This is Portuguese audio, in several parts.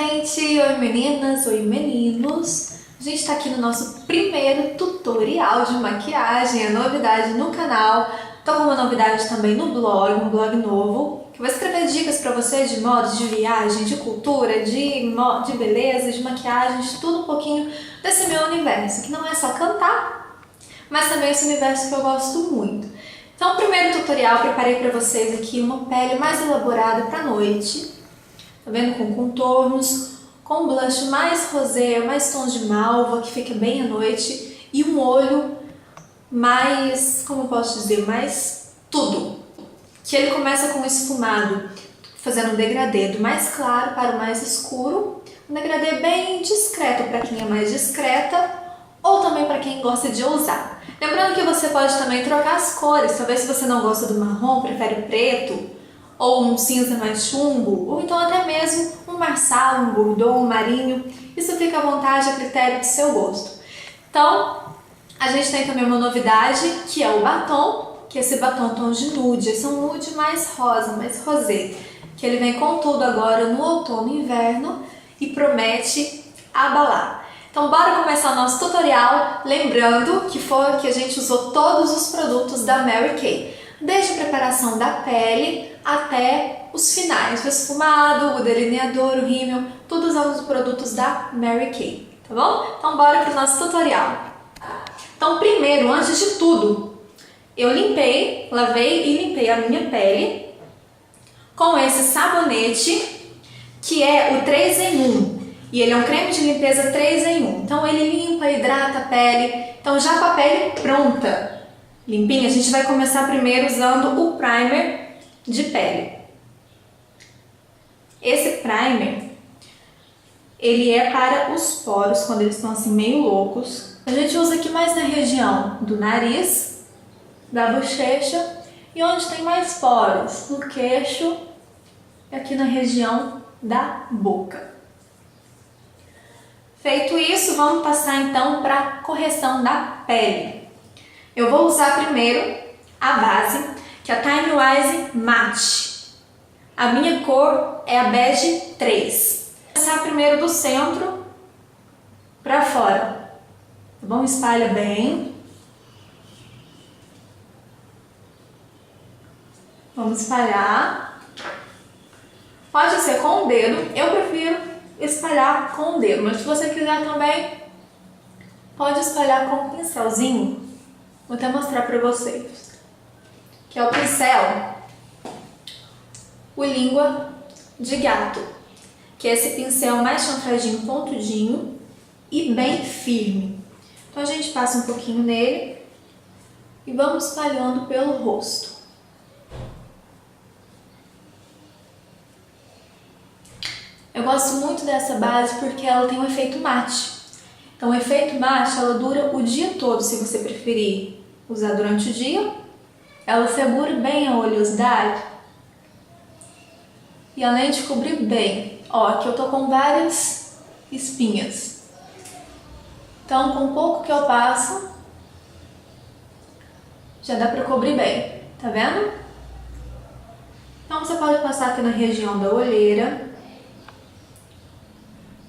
gente! Oi meninas, oi meninos! A gente está aqui no nosso primeiro tutorial de maquiagem, é novidade no canal. Tô com uma novidade também no blog, um blog novo, que vai escrever dicas para você de moda, de viagem, de cultura, de beleza, de maquiagem, de tudo um pouquinho desse meu universo, que não é só cantar, mas também esse universo que eu gosto muito. Então, o primeiro tutorial eu preparei para vocês aqui uma pele mais elaborada para noite. Tá vendo? Com contornos, com blush mais rosé, mais tons de malva, que fica bem à noite, e um olho mais, como eu posso dizer, mais tudo. Que ele começa com esfumado, fazendo um degradê do mais claro para o mais escuro, um degradê bem discreto para quem é mais discreta, ou também para quem gosta de ousar. Lembrando que você pode também trocar as cores, talvez se você não gosta do marrom, prefere o preto, ou um cinza mais chumbo, ou então até mesmo um marçal, um bordeaux, um marinho. Isso fica à vontade, a critério do seu gosto. Então, a gente tem também uma novidade, que é o batom, que é esse batom tom de nude. Esse é um nude mais rosa, mais rosé, que ele vem com tudo agora no outono e inverno e promete abalar. Então, bora começar o nosso tutorial, lembrando que a gente usou todos os produtos da Mary Kay. Desde a preparação da pele até os finais, o esfumado, o delineador, o rímel, todos os produtos da Mary Kay, tá bom? Então bora para o nosso tutorial. Então primeiro, antes de tudo, eu lavei e limpei a minha pele com esse sabonete, que é o 3 em 1. E ele é um creme de limpeza 3 em 1. Então ele limpa, hidrata a pele. Então já com a pele pronta, limpinha, a gente vai começar primeiro usando o primer de pele. Esse primer, ele é para os poros, quando eles estão assim meio loucos. A gente usa aqui mais na região do nariz, da bochecha e onde tem mais poros, no queixo e aqui na região da boca. Feito isso, vamos passar então para a correção da pele. Eu vou usar primeiro a base, que é a Time Wise Matte. A minha cor é a bege 3. Vou começar primeiro do centro para fora. Tá bom? Espalha bem. Vamos espalhar. Pode ser com o dedo. Eu prefiro espalhar com o dedo, mas se você quiser também, pode espalhar com um pincelzinho. Vou até mostrar para vocês. Que é o pincel, o língua de gato, que é esse pincel mais chanfradinho, pontudinho e bem firme. Então a gente passa um pouquinho nele e vamos espalhando pelo rosto. Eu gosto muito dessa base porque ela tem um efeito mate. Então o efeito mate, ela dura o dia todo, se você preferir usar durante o dia. Ela segura bem a oleosidade e além de cobrir bem, ó, aqui eu tô com várias espinhas. Então com pouco que eu passo, já dá pra cobrir bem, tá vendo? Então você pode passar aqui na região da olheira,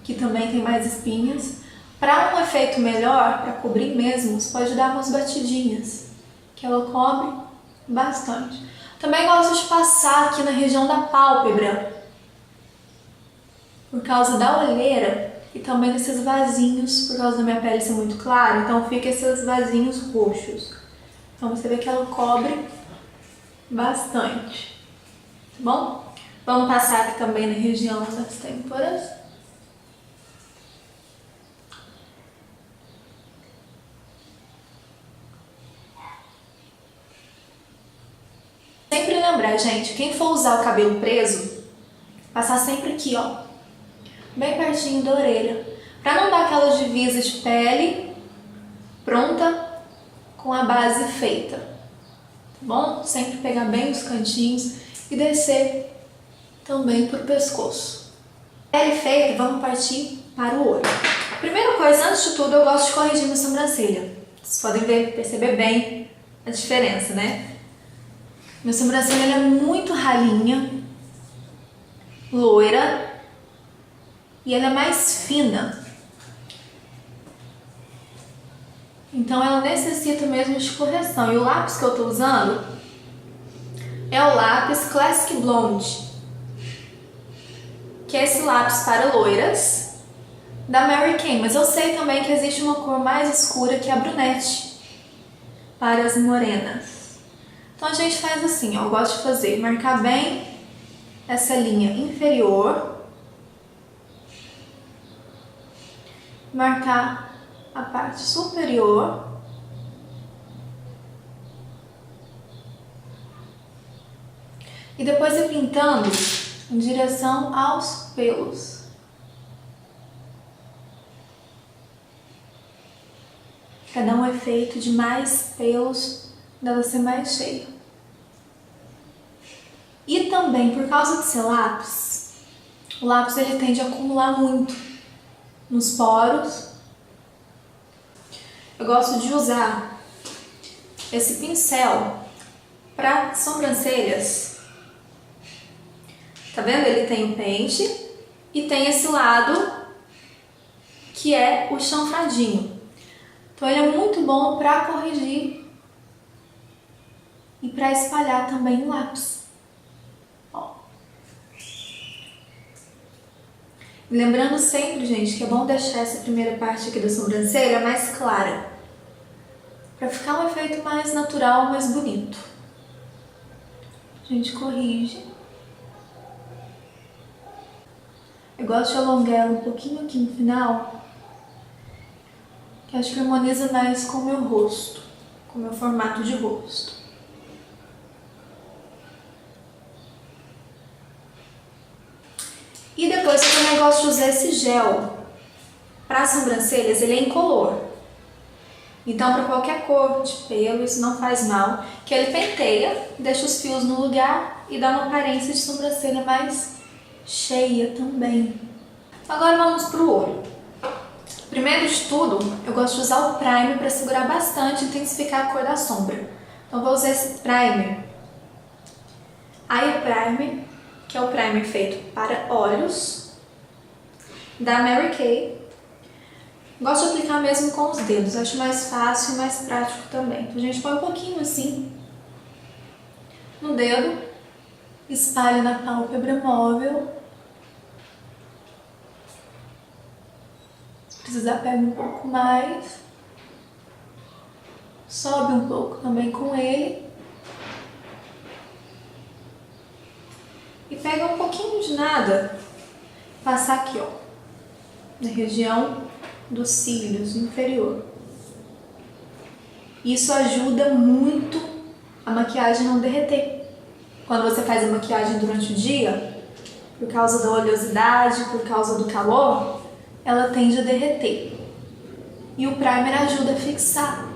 que também tem mais espinhas. Para um efeito melhor, para cobrir mesmo, você pode dar umas batidinhas, que ela cobre bastante. Também gosto de passar aqui na região da pálpebra, por causa da olheira e também desses vasinhos, por causa da minha pele ser muito clara, então fica esses vasinhos roxos. Então você vê que ela cobre bastante, tá bom? Vamos passar aqui também na região das têmporas. Sempre lembrar, gente, quem for usar o cabelo preso, passar sempre aqui, ó, bem pertinho da orelha, pra não dar aquela divisa de pele pronta com a base feita, tá bom? Sempre pegar bem os cantinhos e descer também pro pescoço. Pele feita, vamos partir para o olho. Primeira coisa, antes de tudo, eu gosto de corrigir minha sobrancelha. Vocês podem perceber bem a diferença, né? Minha sobrancelha é muito ralinha, loira, e ela é mais fina. Então ela necessita mesmo de correção. E o lápis que eu tô usando é o lápis Classic Blonde, que é esse lápis para loiras da Mary Kay. Mas eu sei também que existe uma cor mais escura, que é a brunette, para as morenas. Então a gente faz assim, ó, eu gosto de fazer, marcar bem essa linha inferior, marcar a parte superior e depois ir pintando em direção aos pelos. Para dar um efeito de mais pelos, dela ser mais cheia. E também, por causa de ser lápis, o lápis ele tende a acumular muito nos poros. Eu gosto de usar esse pincel para sobrancelhas. Tá vendo? Ele tem o pente e tem esse lado que é o chanfradinho. Então ele é muito bom para corrigir e para espalhar também o lápis. Ó. Lembrando sempre, gente, que é bom deixar essa primeira parte aqui da sobrancelha mais clara, para ficar um efeito mais natural, mais bonito. A gente corrige. Eu gosto de alongar ela um pouquinho aqui no final, que acho que harmoniza mais com o meu rosto, com o meu formato de rosto. E depois eu também gosto de usar esse gel para as sobrancelhas, ele é incolor. Então, para qualquer cor de pelo, isso não faz mal, que ele penteia, deixa os fios no lugar e dá uma aparência de sobrancelha mais cheia também. Agora vamos para o olho. Primeiro de tudo, eu gosto de usar o primer para segurar bastante e intensificar a cor da sombra. Então, vou usar esse primer. Eye Primer, que é o primer feito para olhos, da Mary Kay. Gosto de aplicar mesmo com os dedos, acho mais fácil e mais prático também. Então a gente põe um pouquinho assim no dedo, espalha na pálpebra móvel. Se precisar, pega um pouco mais. Sobe um pouco também com ele. E pega um pouquinho de nada, passar aqui, ó, na região dos cílios inferior. Isso ajuda muito a maquiagem não derreter. Quando você faz a maquiagem durante o dia, por causa da oleosidade, por causa do calor, ela tende a derreter. E o primer ajuda a fixar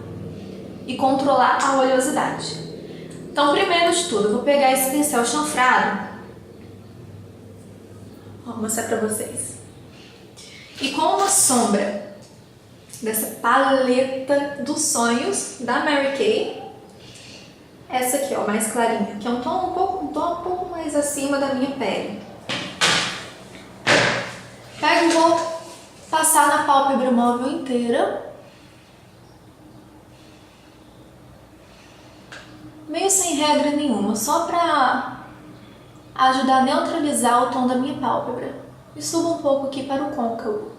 e controlar a oleosidade. Então, primeiro de tudo, eu vou pegar esse pincel chanfrado. Vou mostrar pra vocês. E com uma sombra dessa paleta dos sonhos da Mary Kay, essa aqui, ó, mais clarinha, que é um tom um pouco mais acima da minha pele. Pego e vou passar na pálpebra móvel inteira, meio sem regra nenhuma, só pra ajudar a neutralizar o tom da minha pálpebra. E subo um pouco aqui para o côncavo.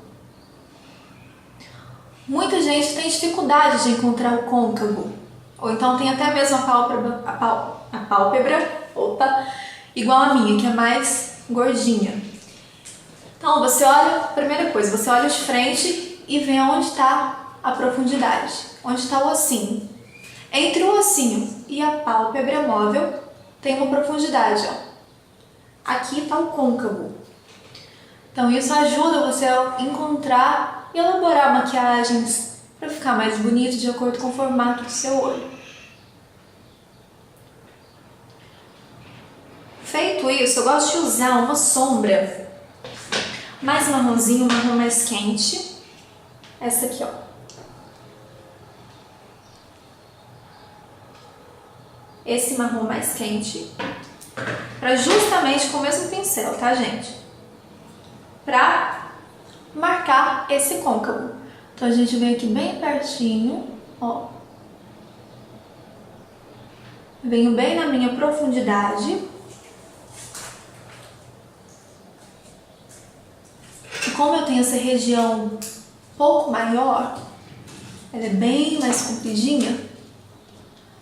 Muita gente tem dificuldade de encontrar o côncavo, ou então tem até mesmo a pálpebra igual a minha, que é mais gordinha. Então você olha, primeira coisa, você olha de frente e vê onde está a profundidade, onde está o ossinho. Entre o ossinho e a pálpebra móvel tem uma profundidade, ó. Aqui está o côncavo. Então isso ajuda você a encontrar e elaborar maquiagens para ficar mais bonito de acordo com o formato do seu olho. Feito isso, eu gosto de usar uma sombra mais marronzinho, um marrom mais quente. Essa aqui, ó. Esse marrom mais quente. Para justamente com o mesmo pincel, tá, gente? Pra marcar esse côncavo. Então a gente vem aqui bem pertinho, ó. Venho bem na minha profundidade. E como eu tenho essa região um pouco maior, ela é bem mais compridinha,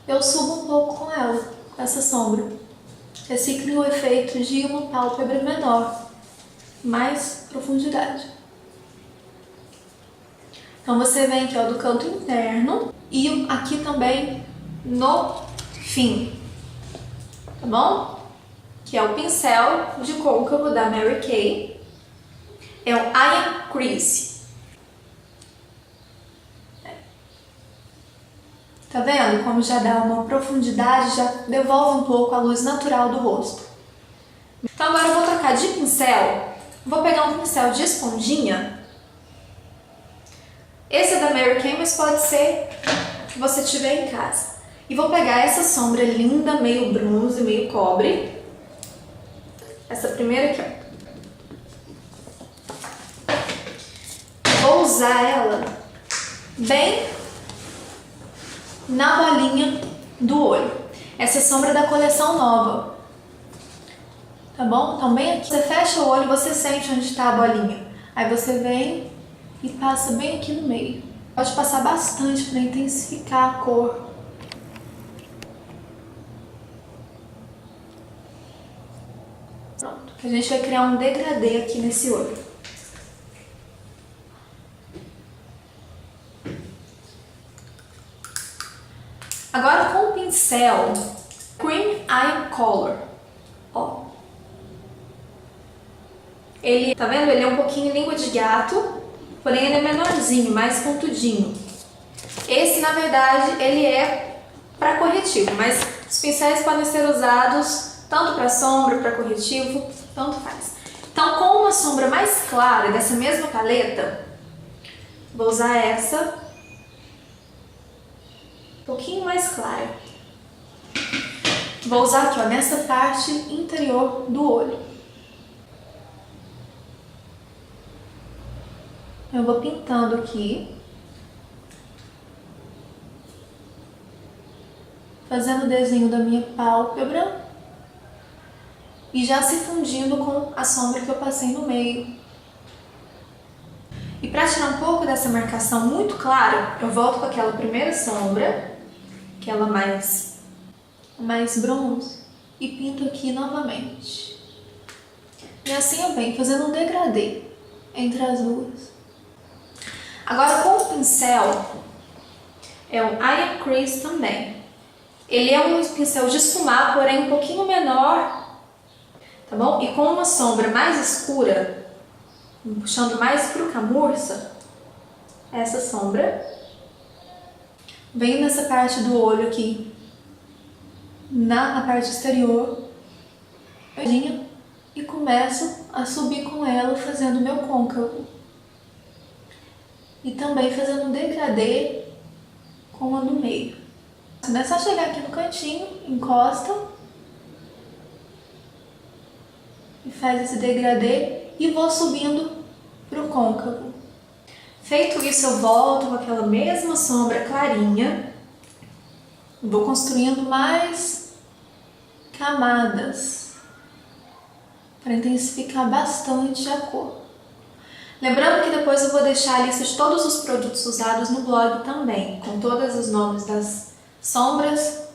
eu subo um pouco com ela, com essa sombra. Assim cria o efeito de uma pálpebra menor, mais profundidade. Então você vem aqui, ó, do canto interno e aqui também no fim, tá bom? Que é o pincel de côncavo da Mary Kay, é o Iron Crease. Tá vendo como já dá uma profundidade, já devolve um pouco a luz natural do rosto. Então agora eu vou trocar de pincel, vou pegar um pincel de esponjinha. Esse é da Mary Kay, mas pode ser que você tiver em casa. E vou pegar essa sombra linda, meio bronze, meio cobre. Essa primeira aqui, ó. Vou usar ela bem na bolinha do olho. Essa sombra é da coleção nova. Tá bom? Então bem aqui, você fecha o olho e você sente onde está a bolinha. Aí você vem e passa bem aqui no meio. Pode passar bastante para intensificar a cor. Pronto, que a gente vai criar um degradê aqui nesse olho. Agora com o pincel Cream Eye Color, ó. Ele, tá vendo? Ele é um pouquinho língua de gato, porém ele é menorzinho, mais pontudinho. Esse, na verdade, ele é para corretivo, mas os pincéis podem ser usados tanto para sombra, para corretivo, tanto faz. Então, com uma sombra mais clara dessa mesma paleta, vou usar essa, um pouquinho mais clara. Vou usar aqui, ó, nessa parte interior do olho. Eu vou pintando aqui, fazendo o desenho da minha pálpebra e já se fundindo com a sombra que eu passei no meio. E para tirar um pouco dessa marcação muito clara, eu volto com aquela primeira sombra, aquela mais bronze, e pinto aqui novamente. E assim eu venho fazendo um degradê entre as duas. Agora com o pincel, é um Iron Crease também. Ele é um pincel de esfumar, porém um pouquinho menor, tá bom? E com uma sombra mais escura, puxando mais pro camurça, essa sombra. Venho nessa parte do olho aqui, na parte exterior, e começo a subir com ela fazendo meu côncavo. E também fazendo um degradê com a do meio. Não é só chegar aqui no cantinho, encosta e faz esse degradê e vou subindo pro côncavo. Feito isso, eu volto com aquela mesma sombra clarinha, vou construindo mais camadas para intensificar bastante a cor. Lembrando que depois eu vou deixar a lista de todos os produtos usados no blog também, com todos os nomes das sombras,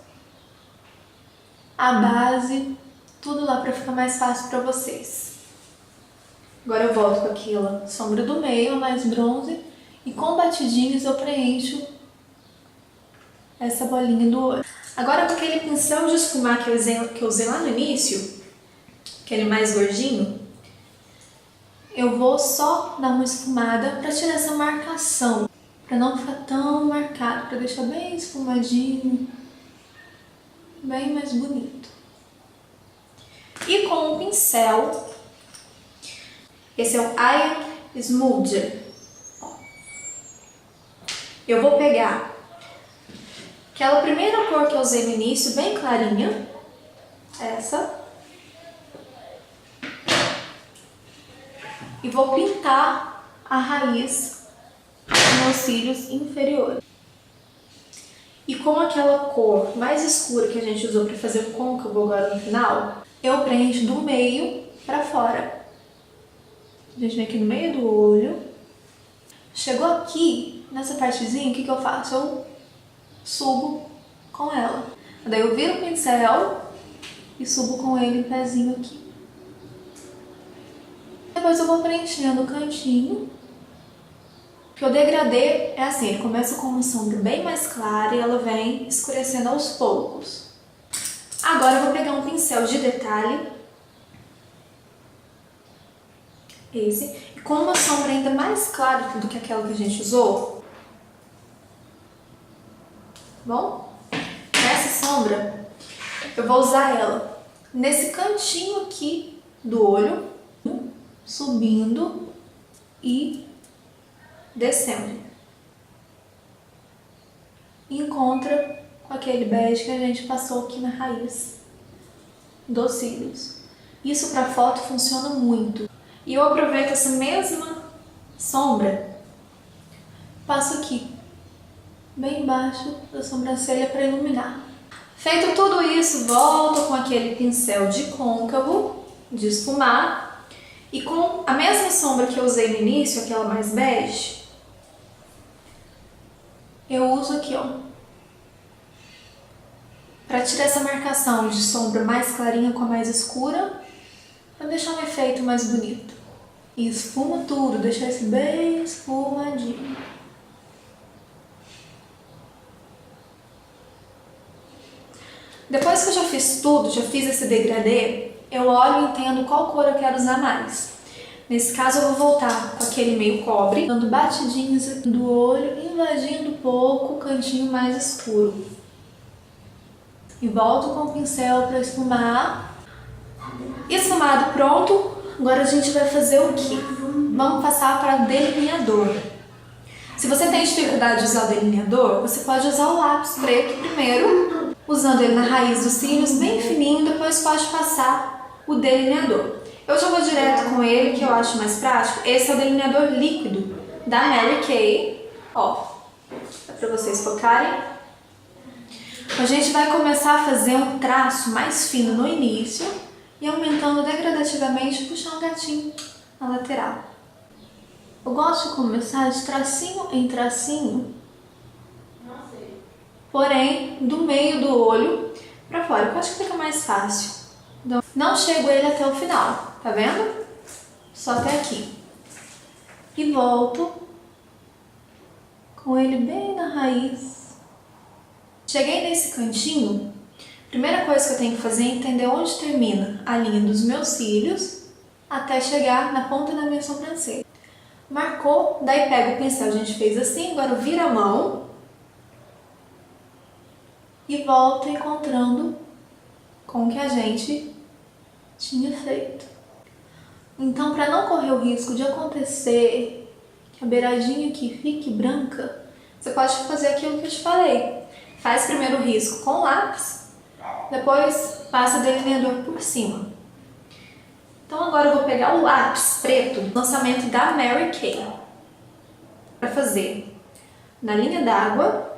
a base, tudo lá para ficar mais fácil para vocês. Agora eu volto com aquela sombra do meio, mais bronze, e com batidinhas eu preencho essa bolinha do olho. Agora com aquele pincel de esfumar que eu usei lá no início, aquele mais gordinho, eu vou só dar uma esfumada para tirar essa marcação, para não ficar tão marcado, para deixar bem esfumadinho, bem mais bonito. E com o pincel, esse é o Eye Smoother. Eu vou pegar aquela primeira cor que eu usei no início, bem clarinha, essa, e vou pintar a raiz dos meus cílios inferiores. E com aquela cor mais escura que a gente usou para fazer o côncavo agora no final, eu preencho do meio para fora. A gente vem aqui no meio do olho. Chegou aqui, nessa partezinha, o que eu faço? Eu subo com ela. Daí eu viro o pincel e subo com ele em pezinho aqui. Depois eu vou preenchendo o cantinho. Porque o degradê é assim, ele começa com uma sombra bem mais clara e ela vem escurecendo aos poucos. Agora eu vou pegar um pincel de detalhe, esse, e com uma sombra ainda mais clara do que aquela que a gente usou. Bom, essa sombra eu vou usar ela nesse cantinho aqui do olho, subindo e descendo. Encontra com aquele bege que a gente passou aqui na raiz dos cílios. Isso para foto funciona muito. E eu aproveito essa mesma sombra, passo aqui, bem embaixo da sobrancelha para iluminar. Feito tudo isso, volto com aquele pincel de côncavo, de esfumar, e com a mesma sombra que eu usei no início, aquela mais bege, eu uso aqui, ó, para tirar essa marcação de sombra mais clarinha com a mais escura, para deixar um efeito mais bonito. E esfuma tudo, deixar esse bem esfumadinho. Depois que eu já fiz tudo, já fiz esse degradê, eu olho e entendo qual cor eu quero usar mais. Nesse caso eu vou voltar com aquele meio cobre, dando batidinhas aqui do olho, invadindo um pouco o cantinho mais escuro. E volto com o pincel para esfumar. Esfumado pronto, agora a gente vai fazer o quê? Vamos passar para delineador. Se você tem dificuldade de usar o delineador, você pode usar o lápis preto primeiro, usando ele na raiz dos cílios bem fininho, depois pode passar o delineador. Eu já vou direto com ele, que eu acho mais prático. Esse é o delineador líquido da Mary Kay. Ó, dá pra vocês focarem. A gente vai começar a fazer um traço mais fino no início e aumentando degradativamente, puxar um gatinho na lateral. Eu gosto de começar de tracinho em tracinho, porém do meio do olho pra fora. Eu acho que fica mais fácil. Então, não chego ele até o final, tá vendo? Só até aqui. E volto com ele bem na raiz. Cheguei nesse cantinho, a primeira coisa que eu tenho que fazer é entender onde termina a linha dos meus cílios até chegar na ponta da minha sobrancelha. Marcou, daí pega o pincel, a gente fez assim, agora vira a mão e volta encontrando com o que a gente tinha feito. Então, para não correr o risco de acontecer que a beiradinha aqui fique branca, você pode fazer aquilo que eu te falei. Faz primeiro o risco com lápis, depois passa delineador por cima. Então agora eu vou pegar o lápis preto, lançamento da Mary Kay, para fazer na linha d'água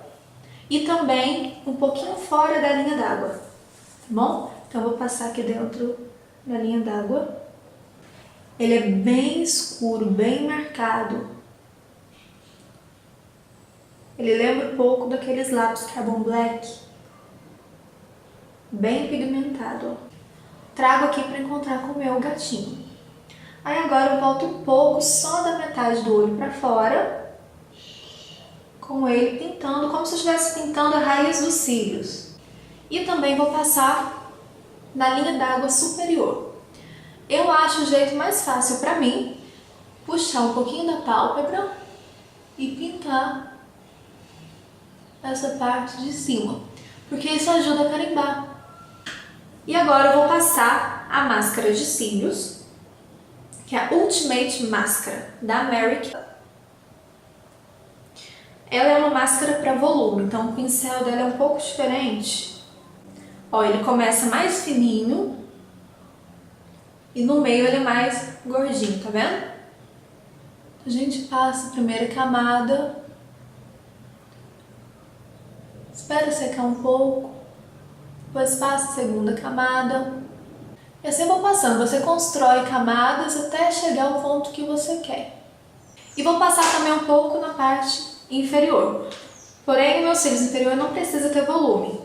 e também um pouquinho fora da linha d'água, tá bom? Então eu vou passar aqui dentro da linha d'água. Ele é bem escuro, bem marcado. Ele lembra um pouco daqueles lápis Carbon Black, bem pigmentado. Trago aqui para encontrar com o meu gatinho. Aí agora eu volto um pouco, só da metade do olho para fora, com ele pintando, como se eu estivesse pintando a raiz dos cílios. E também vou passar na linha d'água superior. Eu acho o jeito mais fácil para mim puxar um pouquinho da pálpebra e pintar essa parte de cima, porque isso ajuda a carimbar. E agora eu vou passar a máscara de cílios, que é a Ultimate Máscara da Mary Kay. Ela é uma máscara para volume, então o pincel dela é um pouco diferente. Ó, ele começa mais fininho e no meio ele é mais gordinho, tá vendo? A A gente passa a primeira camada, espera secar um pouco, depois passa a segunda camada. E assim vou passando, você constrói camadas até chegar ao ponto que você quer. E vou passar também um pouco na parte inferior. Porém, meus cílios inferiores não precisa ter volume,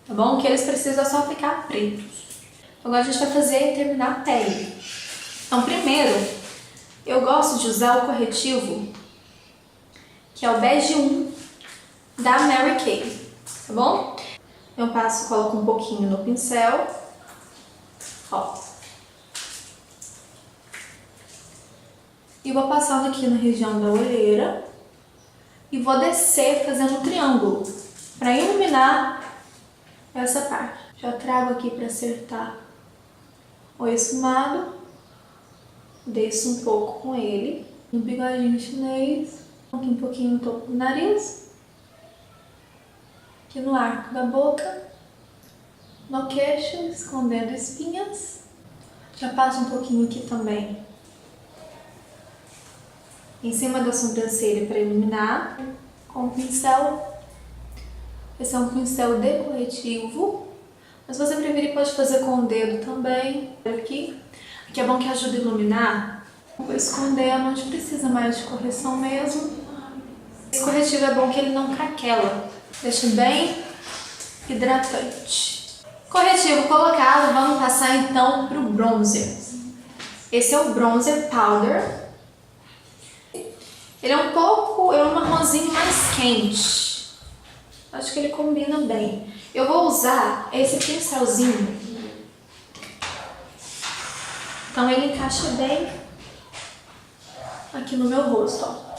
tá bom? O que eles precisam é só ficar pretos. Então, agora a gente vai fazer e terminar a pele. Então, primeiro, eu gosto de usar o corretivo, que é o Bege 1 da Mary Kay, tá bom? Eu passo, coloco um pouquinho no pincel, ó. E vou passando aqui na região da olheira e vou descer fazendo um triângulo para iluminar essa parte. Já trago aqui para acertar o esfumado, desço um pouco com ele, no bigodinho chinês, aqui um pouquinho no topo do nariz, aqui no arco da boca, no queixo, escondendo espinhas. Já passo um pouquinho aqui também em cima da sobrancelha para iluminar com o pincel. Esse é um pincel decorativo, mas se você preferir pode fazer com o dedo também. Aqui é bom que ajuda a iluminar. Vou esconder, não precisa mais de correção mesmo. Esse corretivo é bom que ele não craquela, deixa bem hidratante. Corretivo colocado, vamos passar então para o bronzer. Esse é o Bronzer Powder. Ele é um marronzinho mais quente. Acho que ele combina bem. Eu vou usar esse pincelzinho. Então ele encaixa bem aqui no meu rosto, ó.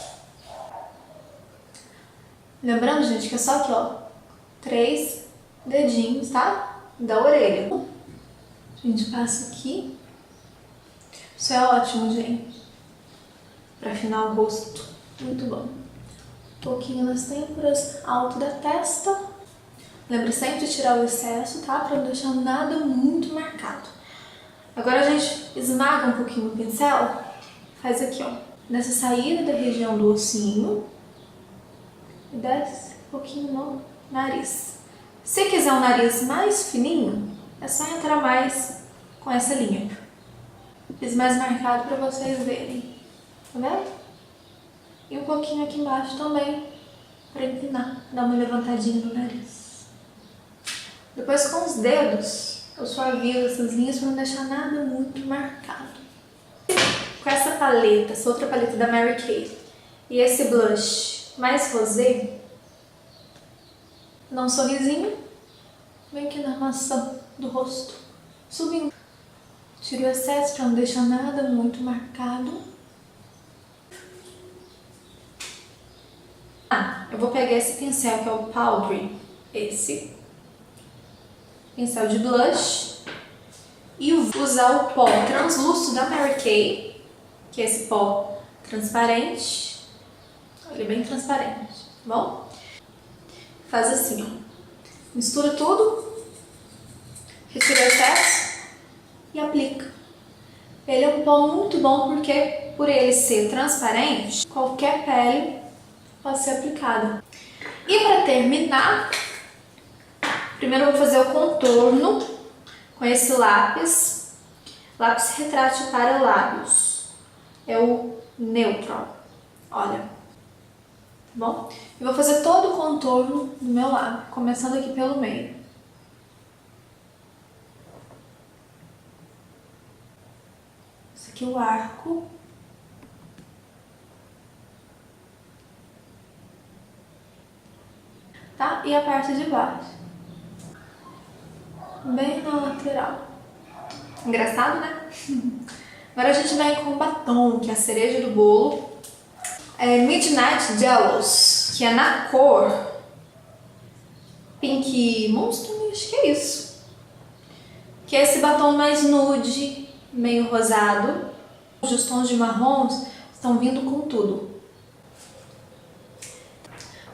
Lembrando, gente, que é só aqui, ó, 3 dedinhos, tá? Da orelha. A gente passa aqui. Isso é ótimo, gente, pra afinar o rosto. Muito bom. Um pouquinho nas têmporas, alto da testa. Lembre sempre de tirar o excesso, tá? Pra não deixar nada muito marcado. Agora a gente esmaga um pouquinho o pincel. Faz aqui, ó, nessa saída da região do ossinho. E desce um pouquinho no nariz. Se quiser um nariz mais fininho, é só entrar mais com essa linha. Fiz mais marcado para vocês verem. Tá vendo? E um pouquinho aqui embaixo também, para empinar, dar uma levantadinha no nariz. Depois com os dedos, eu suavizo essas linhas para não deixar nada muito marcado. Com essa paleta, essa outra paleta da Mary Kay, e esse blush mais rosé, dá um sorrisinho, vem aqui na maçã do rosto, subindo. Tiro o excesso para não deixar nada muito marcado. Eu vou pegar esse pincel que é o Powdery, esse pincel de blush, e usar o pó translúcido da Mary Kay, que é esse pó transparente. Ele é bem transparente, tá bom? Faz assim, ó. Mistura tudo, retira o excesso e aplica. Ele é um pó muito bom porque, por ele ser transparente, qualquer pele pode ser aplicada. E para terminar, primeiro eu vou fazer o contorno com esse lápis retrátil para lábios. É o Neutral, olha, tá bom? Eu vou fazer todo o contorno do meu lábio, começando aqui pelo meio. Esse aqui é o arco. Tá? E a parte de baixo. Bem na lateral. Engraçado, né? Agora a gente vai com o batom, que é a cereja do bolo. É Midnight Jealous, que é na cor Pink Monster, acho que é isso. Que é esse batom mais nude, meio rosado. Os tons de marrons estão vindo com tudo.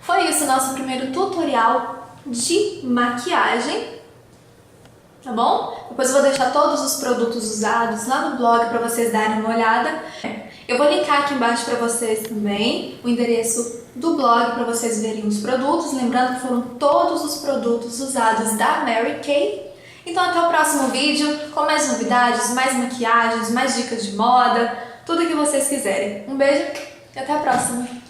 Foi isso o nosso primeiro tutorial de maquiagem, tá bom? Depois eu vou deixar todos os produtos usados lá no blog para vocês darem uma olhada. Eu vou linkar aqui embaixo para vocês também o endereço do blog para vocês verem os produtos, lembrando que foram todos os produtos usados da Mary Kay. Então até o próximo vídeo com mais novidades, mais maquiagens, mais dicas de moda, tudo que vocês quiserem. Um beijo e até a próxima!